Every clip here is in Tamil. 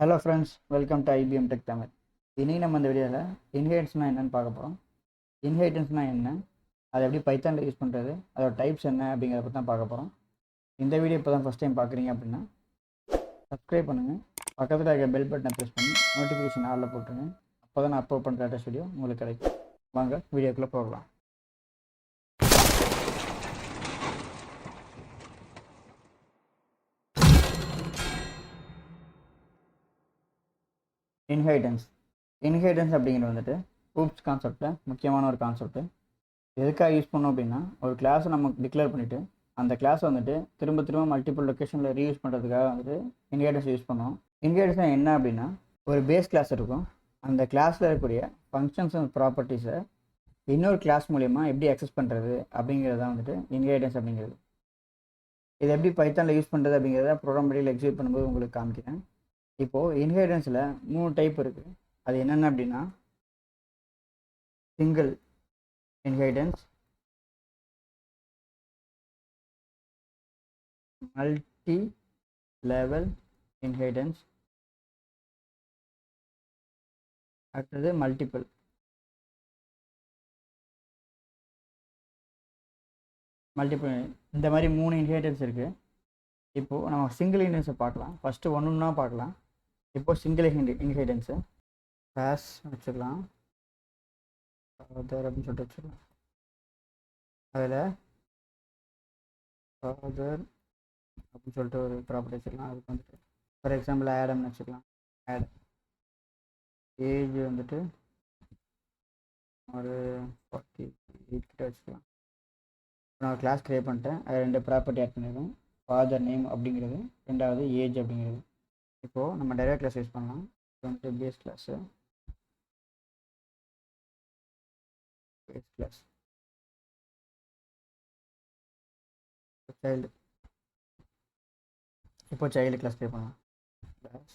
Hello friends, welcome to IBM Tech Tamil. இன்னைக்கு நம்ம இந்த வீடியோவில் இன்ஹெரிட்டன்ஸ்னால் என்னென்னு பார்க்க போகிறோம். இன்ஹெரிட்டன்ஸ்னால் என்ன, அதை எப்படி பைத்தானில் யூஸ் பண்ணுறது, அதோட டைப்ஸ் என்ன அப்படிங்கிறத பற்றி தான் பார்க்க போகிறோம். இந்த வீடியோ இப்போ தான் ஃபஸ்ட் டைம் பார்க்குறீங்க அப்படின்னா சப்ஸ்கிரைப் பண்ணுங்கள், பக்கத்தில் இருக்க பெல் பட்டனை ப்ரெஸ் பண்ணி நோட்டிஃபிகேஷன் ஆளில் போட்டுருங்க. அப்போ தான் நான் அப்லோட் பண்ணுற லேட்டஸ்ட் வீடியோ உங்களுக்கு கிடைக்கும். வாங்க வீடியோக்குள்ளே போகலாம். இன்ஹெரிட்டன்ஸ் அப்படிங்கிறது வந்துட்டு ஊப்ஸ் கான்செப்டில் முக்கியமான ஒரு கான்செப்ட். எதுக்காக யூஸ் பண்ணோம் அப்படின்னா, ஒரு கிளாஸை நம்ம டிக்ளேர் பண்ணிவிட்டு அந்த கிளாஸை வந்துட்டு திரும்ப திரும்ப மல்டிபிள் லொக்கேஷனில் ரீயூஸ் பண்ணுறதுக்காக வந்துட்டு இன்ஹெரிட்டன்ஸ் யூஸ் பண்ணுவோம். இன்ஹெரிட்டன்ஸ் என்ன அப்படின்னா, ஒரு பேஸ் கிளாஸ் இருக்கும், அந்த கிளாஸில் இருக்கக்கூடிய ஃபங்க்ஷன்ஸ் அண்ட் ப்ராப்பர்ட்டிஸை இன்னொரு கிளாஸ் மூலயமா எப்படி அக்சஸ் பண்ணுறது அப்படிங்கிறது தான் வந்துட்டு இன்ஹெரிட்டன்ஸ் அப்படிங்கிறது. இது எப்படி பைத்தானில் யூஸ் பண்ணுறது அப்படிங்கிறத ப்ரோக்ராம் படியில் எக்ஸிக்யூட் பண்ணும்போது உங்களுக்கு காமிக்கிறேன். இப்போது இன்ஹெரிட்டன்ஸில் 3 டைப் இருக்குது. அது என்னென்ன அப்படின்னா, single inheritance, multi level inheritance, அடுத்தது மல்டிபிள். இந்த மாதிரி 3 இன்ஹெரிட்டன்ஸ் இருக்குது. இப்போது நம்ம சிங்கிள் இன்ஹெரிட்டன்ஸை பார்க்கலாம். ஃபஸ்ட்டு ஒன்றுன்னா பார்க்கலாம். இப்போது சிங்கிள் இன்ஹெரிட்டன்ஸு கிளாஸ் வச்சுக்கலாம், ஃபாதர் அப்படின்னு சொல்லிட்டு வச்சுக்கலாம். அதில் ஃபாதர் அப்படின்னு சொல்லிட்டு ஒரு ப்ராப்பர்ட்டி வச்சுக்கலாம். அதுக்கு வந்துட்டு ஃபார் எக்ஸாம்பிள் ஆடம்னு வச்சுக்கலாம். ஆடம் ஏஜ் வந்துட்டு ஒரு 48 கிட்ட வச்சுக்கலாம். நான் ஒரு கிளாஸ் க்ரியேட் பண்ணிட்டேன். அது 2 ப்ராப்பர்ட்டி ஆட் பண்ணிடுவோம். ஃபாதர் நேம் அப்படிங்கிறது, ரெண்டாவது ஏஜ் அப்படிங்கிறது. இப்போது நம்ம டைரக்ட் கிளாஸ் யூஸ் பண்ணலாம். இது வந்துட்டு பேஸ் கிளாஸ் சைல்டு. இப்போ சைல்டு கிளாஸ் க்ரியேட் பண்ணலாம். கிளாஸ்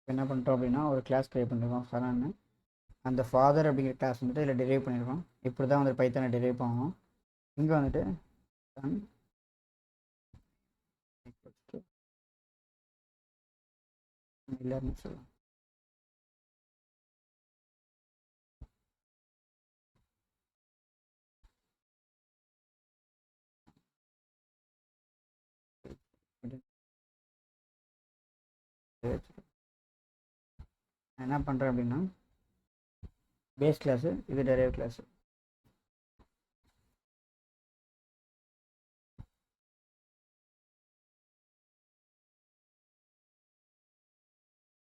என்ன பண்ணிட்டோம் அப்படின்னா, ஒரு கிளாஸ் க்ரியேட் பண்ணிருக்கோம் சரன்னு. அந்த ஃபாதர் அப்படிங்கிற கிளாஸ் வந்துட்டு இதில் டெரைவ் பண்ணியிருக்கோம். இப்படி தான் வந்து பைத்தானை டெரைவ் பண்ணணும். இங்கே வந்துட்டு சன் இல்லைன்னு சொல்லலாம். என்ன பண்ணுறேன் அப்படின்னா, பேஸ் கிளாஸு, இது டெரைவ் கிளாஸு.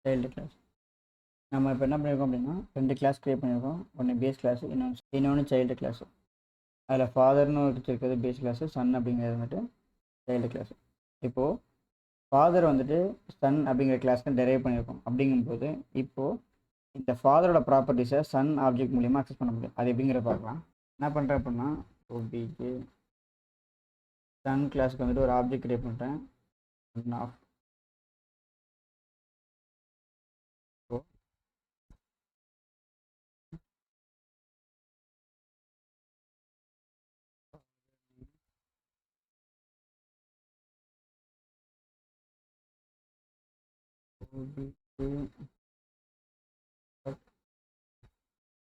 சைல்டு கிளாஸ் நம்ம இப்போ என்ன பண்ணியிருக்கோம் அப்படின்னா, 2 கிளாஸ் க்ரியேட் பண்ணியிருக்கோம். ஒன்று பேஸ் கிளாஸு, இன்னொன்று சைல்டு கிளாஸு. அதில் ஃபாதர்னு இருக்கிறது பேஸ் கிளாஸு, சன் அப்படிங்கிறது வந்துட்டு சைல்டு கிளாஸு. இப்போது ஃபாதர் வந்துட்டு சன் அப்படிங்கிற கிளாஸ்க்கு டெரைவ் பண்ணியிருக்கோம். அப்படிங்கும்போது இப்போது இந்த ஃபாதரோட ப்ராப்பர்ட்டிஸை சன் ஆப்ஜெக்ட் மூலியமாக அக்சஸ் பண்ண முடியும். அது எப்படிங்கிற பார்க்கலாம். என்ன பண்ணுறேன் அப்படின்னா, ஓபிஜே சன் கிளாஸுக்கு வந்துட்டு ஒரு ஆப்ஜெக்ட் க்ரியேட் பண்ணுறேன். Of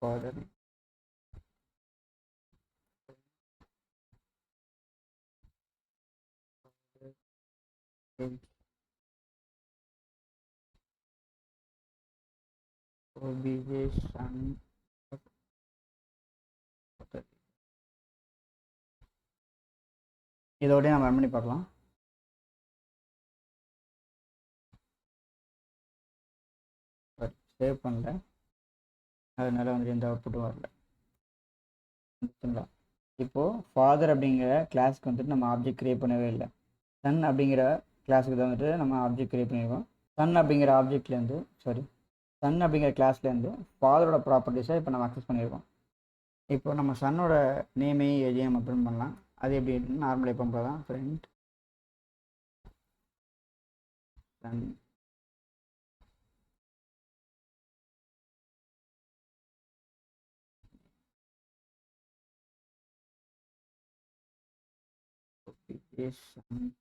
father obj son. இதோடய நம்ம ரன் பண்ணி பார்க்கலாம். சேவ் பண்ணல, அதனால வந்து எந்த அவுட்புட்டும் வரல. இப்போது ஃபாதர் அப்படிங்கிற கிளாஸ்க்கு வந்துட்டு நம்ம ஆப்ஜெக்ட் க்ரியேட் பண்ணவே இல்லை. சன் அப்படிங்கிற கிளாஸுக்கு தான் வந்துட்டு நம்ம ஆப்ஜெக்ட் க்ரியேட் பண்ணியிருக்கோம். சன் அப்படிங்கிற கிளாஸ்லேருந்து ஃபாதரோட ப்ராப்பர்ட்டிஸை இப்போ நம்ம அக்சஸ் பண்ணியிருக்கோம். இப்போ நம்ம சன்னோட நேமையும் ஏஜையும் நம்ம பிரிண்ட் பண்ணலாம். அது எப்படி அப்படின்னா, நார்மலாக எப்போ தான் பிரிண்ட் சன் is son.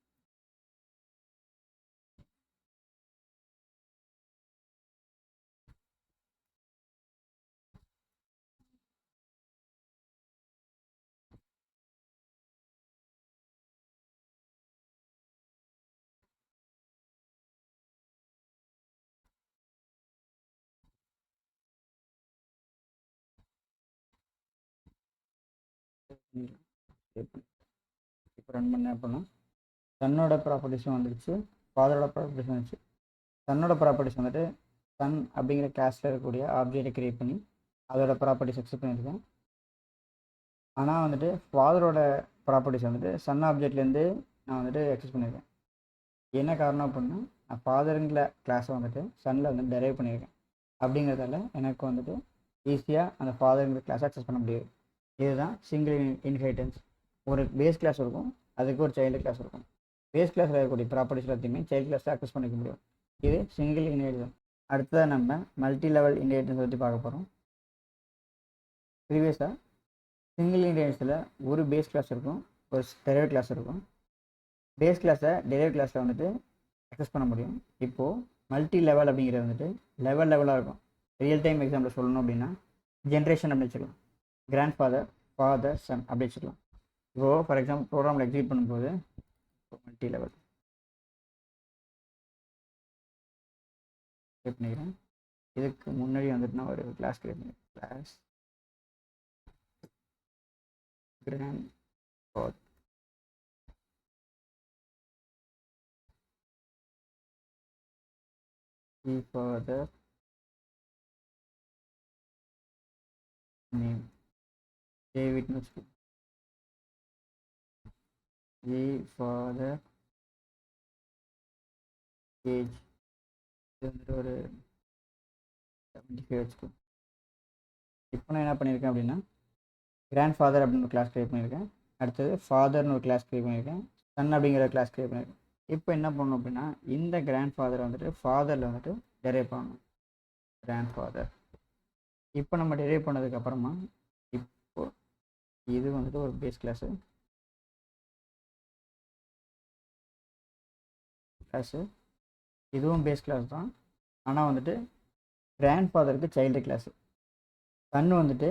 இப்போ ரன் பண்ண அப்படின்னா சன்னோட ப்ராப்பர்ட்டிஸும் வந்துடுச்சு, ஃபாதரோட ப்ராப்பர்ட்டிஸும் வந்துச்சு. சன்னோட ப்ராப்பர்ட்டிஸ் வந்துட்டு சன் அப்படிங்கிற கிளாஸில் இருக்கக்கூடிய ஆப்ஜெக்டை க்ரியேட் பண்ணி அதோட ப்ராப்பர்ட்டிஸ் எக்ஸப்ட் பண்ணியிருக்கேன். ஆனால் வந்துட்டு ஃபாதரோட ப்ராப்பர்ட்டிஸ் வந்துட்டு சன் ஆப்ஜெக்ட்லேருந்து நான் வந்துட்டு எக்ஸஸ் பண்ணியிருக்கேன். என்ன காரணம் அப்படின்னா நான் ஃபாதருங்கிற கிளாஸை வந்துட்டு சன்னில் வந்து டெரைவ் பண்ணியிருக்கேன். அப்படிங்கிறதால எனக்கு வந்துட்டு ஈஸியாக அந்த ஃபாதருங்கிற கிளாஸை அக்சஸ் பண்ண முடியாது. இதுதான் சிங்கிள் இன்ஹெரிட்டன்ஸ். ஒரு பேஸ் கிளாஸ் இருக்கும், அதுக்கு ஒரு சைல்டு கிளாஸ் இருக்கும். பேஸ் கிளாஸில் இருக்கக்கூடிய ப்ராப்பர்ட்டிஸ் எல்லாத்தையுமே சைல்டு கிளாஸில் அக்சஸ் பண்ணிக்க முடியும். இது சிங்கிள் இன்ஹெரிட்டன்ஸ். அடுத்ததாக நம்ம மல்டி லெவல் இன்ஹெரிட்டன்ஸ் பற்றி பார்க்க போகிறோம். ப்ரீவியஸாக சிங்கிள் இன்ஹெரிட்டன்ஸில் ஒரு பேஸ் கிளாஸ் இருக்கும், ஒரு டெரைவ் கிளாஸ் இருக்கும். பேஸ் கிளாஸை டெரைவ் கிளாஸில் வந்துட்டு அக்சஸ் பண்ண முடியும். இப்போது மல்டி லெவல் அப்படிங்கிறது வந்துட்டு லெவலாக இருக்கும். ரியல் டைம் எக்ஸாம்பிள் சொல்லணும் அப்படின்னா ஜென்ரேஷன் அப்படி வச்சுக்கலாம், கிராண்ட் ஃபாதர், ஃபாதர், சன் அப்படி வச்சுக்கலாம். இப்போது ஃபார் எக்ஸாம்பிள் ப்ரோக்ராமில் எக்ஸிக்யூட் பண்ணும்போது மல்டி லெவல் கிரியேட் பண்ணிக்கிறேன். இதுக்கு முன்னாடி வந்துட்டு நான் ஒரு கிளாஸ் கிரியேட் பண்ணிக்கிறேன், class grandfather. Father name டேவிட்னு வச்சுக்கலாம். ஃபாதர் ஏஜ் இது வந்துட்டு ஒரு 75 வச்சுக்கோ. இப்போ நான் என்ன பண்ணியிருக்கேன் அப்படின்னா கிராண்ட் ஃபாதர் அப்படின்னு ஒரு கிளாஸ் கிரியேட் பண்ணியிருக்கேன். அடுத்தது ஃபாதர்னு ஒரு கிளாஸ் கிரியேட் பண்ணியிருக்கேன். சன் அப்படிங்கிற கிளாஸ் கிரியேட் பண்ணியிருக்கேன். இப்போ என்ன பண்ணணும் அப்படின்னா இந்த கிராண்ட் ஃபாதர் வந்துட்டு ஃபாதரில் வந்துட்டு டெரைவ் பண்ணணும், கிராண்ட் ஃபாதர். இப்போ நம்ம டெரைவ் பண்ணதுக்கப்புறமா இப்போ இது வந்துட்டு ஒரு பேஸ் கிளாஸு இதுவும் பேஸ் கிளாஸ் தான். ஆனால் வந்துட்டு கிராண்ட் ஃபாதருக்கு சைல்டு கிளாஸு. சன் வந்துட்டு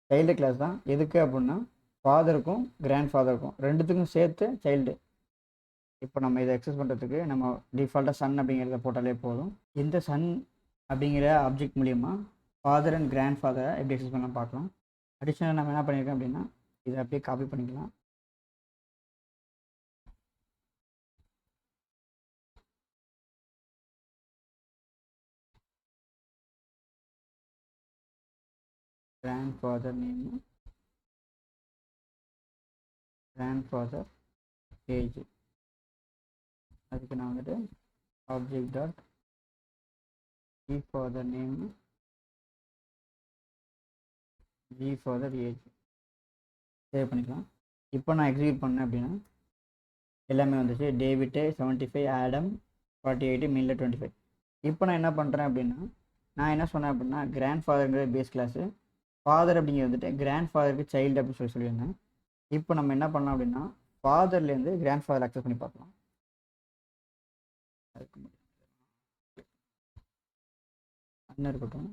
சைல்டு கிளாஸ் தான். எதுக்கு அப்படின்னா ஃபாதருக்கும் கிராண்ட் ஃபாதருக்கும் ரெண்டுத்துக்கும் சேர்த்து சைல்டு. இப்போ நம்ம இதை எக்ஸஸ் பண்ணுறதுக்கு நம்ம டிஃபால்ட்டாக சன் அப்படிங்கிறத போட்டாலே போதும். இந்த சன் அப்படிங்கிற ஆப்ஜெக்ட் மூலிமா ஃபாதர் அண்ட் கிராண்ட் ஃபாதரை எப்படி எக்ஸஸ் பண்ணலாம் பார்க்கலாம். அடிஷ்னலாக நம்ம என்ன பண்ணியிருக்கோம் அப்படின்னா இதை அப்படியே காப்பி பண்ணிக்கலாம். grandfather name, grandfather age. அதுக்கு நான் வந்துட்டு object dot father name, father age save பண்ணிக்கலாம். இப்போ நான் எக்ஸிக்யூட் பண்ணேன் அப்படின்னா எல்லாமே வந்துச்சு. டேவிட்டு 75, ஆடம் 48, மில்ல 25. இப்போ நான் என்ன பண்ணுறேன் அப்படின்னா நான் என்ன சொன்னேன் அப்படின்னா கிராண்ட் ஃபாதருங்கிற பேஸ் கிளாஸு, ஃபாதர் அப்படிங்கிறது வந்துட்டு கிராண்ட் ஃபாதருக்கு சைல்டு அப்படின்னு சொல்லியிருந்தேன். இப்போ நம்ம என்ன பண்ணலாம் அப்படின்னா ஃபாதர்லேருந்து கிராண்ட் ஃபாதர் அக்சஸ் பண்ணி பார்க்கலாம். அதுக்கு அண்ணன் இருக்கட்டும்.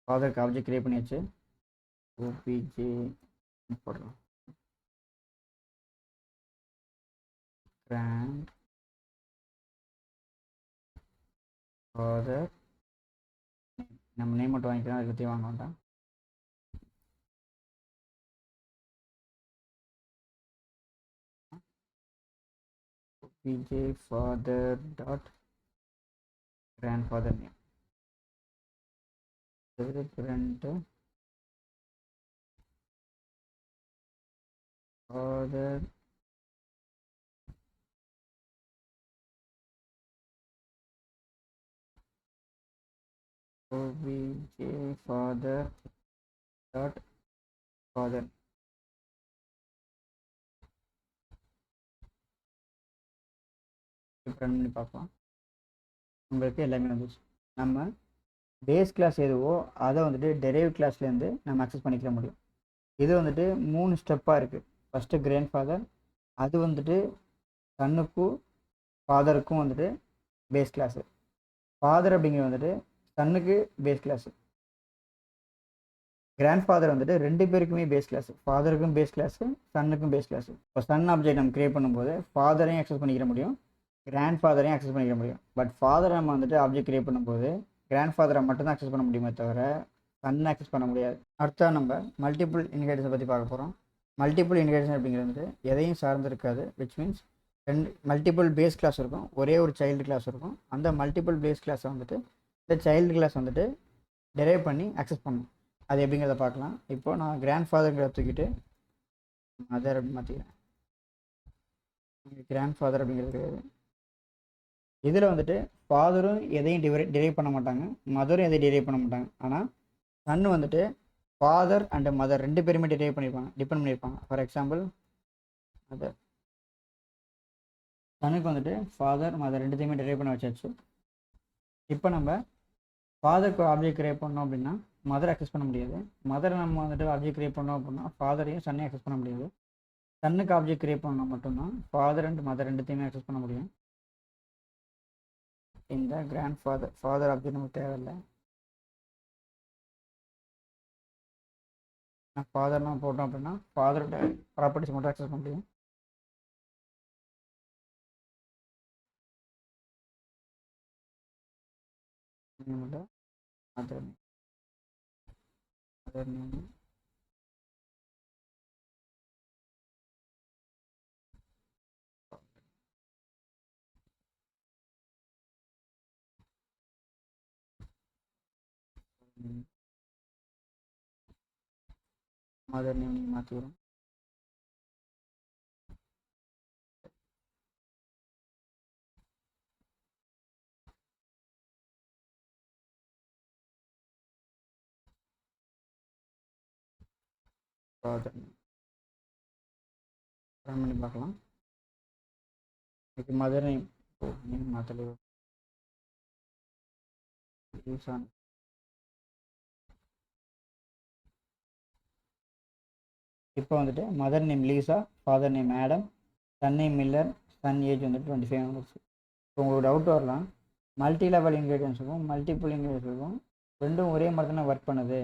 ஃபாதருக்கு ஆப்ஜெக்ட் கிரியேட் பண்ணியாச்சு. ஓபிஜே போடலாம். கிராண்ட் ஃபாதர் நம்ம நேம் மட்டும் வாங்கிக்கலாம், அதை பற்றி வாங்க வேண்டாம். OBJ father dot grandfather name. Print father obj father dot father. இப்போ ரன் பண்ணி பார்ப்போம். உங்களுக்கு எல்லாமே வந்துச்சு. நம்ம பேஸ் கிளாஸ் எதுவோ அதை வந்துட்டு டெரைவ் கிளாஸ்லேருந்து நம்ம அக்சஸ் பண்ணிக்க முடியும். இது வந்துட்டு 3 ஸ்டெப்பாக இருக்குது. ஃபஸ்ட்டு கிராண்ட் ஃபாதர், அது வந்துட்டு சன்னுக்கும் ஃபாதருக்கும் வந்துட்டு பேஸ் கிளாஸு. ஃபாதர் அப்படிங்கிறது வந்துட்டு சன்னுக்கு பேஸ் கிளாஸு. கிராண்ட் ஃபாதர் வந்துட்டு 2 பேருக்குமே பேஸ் கிளாஸு. ஃபாதருக்கும் பேஸ் கிளாஸு, சன்னுக்கும் பேஸ் கிளாஸு. இப்போ சன் ஆப்ஜெக்ட் நம்ம கிரியேட் பண்ணும்போது ஃபாதரையும் அக்சஸ் பண்ணிக்கிற முடியும், கிராண்ட் ஃபாதரையும் அக்சஸ் பண்ணிக்க முடியும். பட் ஃபாதரை நம்ம வந்துட்டு ஆப்ஜெக்ட் கிரியேட் பண்ணும்போது கிராண்ட் ஃபாதரை மட்டும்தான் அக்சஸ் பண்ண முடியுமே தவிர சன்னை அக்சஸ் பண்ண முடியாது. அடுத்தா நம்ம மல்டிபிள் இன்ஹெரிட்டன்ஸை பற்றி பார்க்க போகிறோம். மல்டிபிள் இன்ஹெரிட்டன்ஸ் அப்படிங்கிறது வந்துட்டு எதையும் சார்ந்து இருக்காது. Which means multiple base class இருக்கும், ஒரே ஒரு சைல்டு கிளாஸ் இருக்கும். அந்த மல்டிபிள் பேஸ் கிளாஸை வந்துட்டு இந்த சைல்டு கிளாஸ் வந்துட்டு டெரைவ் பண்ணி அக்சஸ் பண்ணணும். அது எப்படிங்கிறத பார்க்கலாம். இப்போ நான் கிராண்ட் ஃபாதருங்கிறத தூக்கிட்டு மதர் அப்படின்னு மாற்றிக்கிறேன். கிராண்ட் ஃபாதர் அப்படிங்கிறது கிடையாது. இதில் வந்துட்டு ஃபாதரும் எதையும் டிரைவ் பண்ண மாட்டாங்க, மதரும் எதையும் டிரைவ் பண்ண மாட்டாங்க. ஆனால் சன்னு வந்துட்டு ஃபாதர் அண்ட் மதர் 2 பேருமே டிரைவ் பண்ணியிருப்பாங்க, டிபெண்ட் பண்ணியிருப்பாங்க. ஃபார் எக்ஸாம்பிள் மதர், சனுக்கு வந்துட்டு ஃபாதர் மதர் 2த்தையுமே டிரைவ் பண்ண வச்சாச்சு. இப்போ நம்ம ஃபாதருக்கு ஆப்ஜெக்ட் கிரியேட் பண்ணோம் அப்படின்னா மதர் அக்சஸ் பண்ண முடியாது. மதரை நம்ம வந்துட்டு ஆப்ஜெக்ட் கிரியேட் பண்ணோம் அப்படின்னா ஃபாதரையும் சன்னையும் அக்சஸ் பண்ண முடியாது. சன்னுக்கு ஆப்ஜெக்ட் கிரியேட் பண்ணால் மட்டும்தான் ஃபாதர் அண்ட் மதர் 2த்தையுமே அக்சஸ் பண்ண முடியும். இந்த கிராண்ட் ஃபாதர் ஆப்ஜெக்ட் நமக்கு தேவையில்லை. ஃபாதர்லாம் போட்டோம் அப்படின்னா ஃபாதரோட ப்ராப்பர்ட்டிஸ் மட்டும் அக்சஸ் பண்ண முடியும். மதர் நேம் மதர் நேம் மாற்றிக்கிறோம். ரன் பண்ணி பார்க்கலாம். இதுக்கு மதர் நேம் மாற்றல யூஸ் ஆன். இப்போ வந்துட்டு mother name Lisa, father name Adam, son name Miller, son age வந்துட்டு 25 வந்துருச்சு. இப்போ உங்களுக்கு டவுட் வரலாம், மல்டி லெவல் இன்கிரீடியன்ஸுக்கும் மல்டிபிள் இன்கிரீடியன்ஸுக்கும் ரெண்டும் ஒரே மாதிரி தானே ஒர்க் பண்ணுது,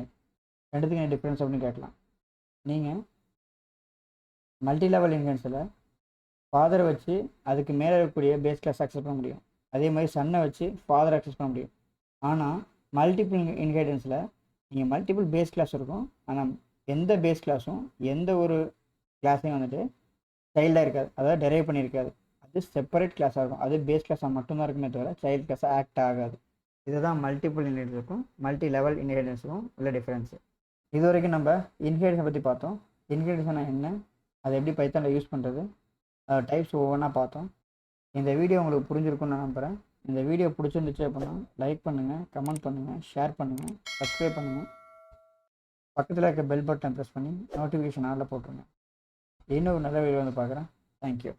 ரெண்டுத்துக்கும் என்ன டிஃப்ரென்ஸ் அப்படின்னு கேட்கலாம். நீங்கள் மல்டி லெவல் இன்கிரீடியன்ஸில் ஃபாதரை வச்சு அதுக்கு மேலே இருக்கக்கூடிய பேஸ் கிளாஸ் அக்சஸ் பண்ண முடியும், அதே மாதிரி சன்னை வச்சு ஃபாதரை அக்சஸ் பண்ண முடியும். ஆனால் மல்டிபிள் இன்கிரீடியன்ஸில் நீங்கள் மல்டிபிள் பேஸ் கிளாஸ் இருக்கும், ஆனால் எந்த பேஸ் கிளாஸும் எந்த ஒரு கிளாஸையும் வந்துட்டு சைல்டாக இருக்காது, அதாவது டெரைவ் பண்ணியிருக்காது. அது செப்பரேட் கிளாஸாக இருக்கும், அது பேஸ் கிளாஸாக மட்டும்தான் இருக்குமே தவிர சைல்டு கிளாஸாக ஆக்ட் ஆகாது. இதுதான் மல்டிபிள் இன்ஹெரிட்டன்ஸுக்கும் மல்டி லெவல் இன்ஹெரிட்டன்ஸுக்கும் உள்ள டிஃப்ரென்ஸு. இது வரைக்கும் நம்ம இன்ஹெரிட்டன்ஸை பற்றி பார்த்தோம். இன்ஹெரிட்டன்ஸ்னா என்ன, அதை எப்படி பைத்தானில் யூஸ் பண்ணுறது, டைப்ஸ் ஒவ்வொன்றா பார்த்தோம். இந்த வீடியோ உங்களுக்கு புரிஞ்சிருக்குன்னு நான் நம்புகிறேன். இந்த வீடியோ பிடிச்சிருந்துச்சு அப்படின்னா லைக் பண்ணுங்கள், கமெண்ட் பண்ணுங்கள், ஷேர் பண்ணுங்கள், சப்ஸ்கிரைப் பண்ணுங்கள். பக்கத்தில் இருக்க பெல் பட்டன் ப்ரெஸ் பண்ணி நோட்டிஃபிகேஷன் ஆனில் போட்டுருங்க. இன்னொரு நல்ல வீடியோ வந்து பார்க்குறேன். தேங்க்யூ.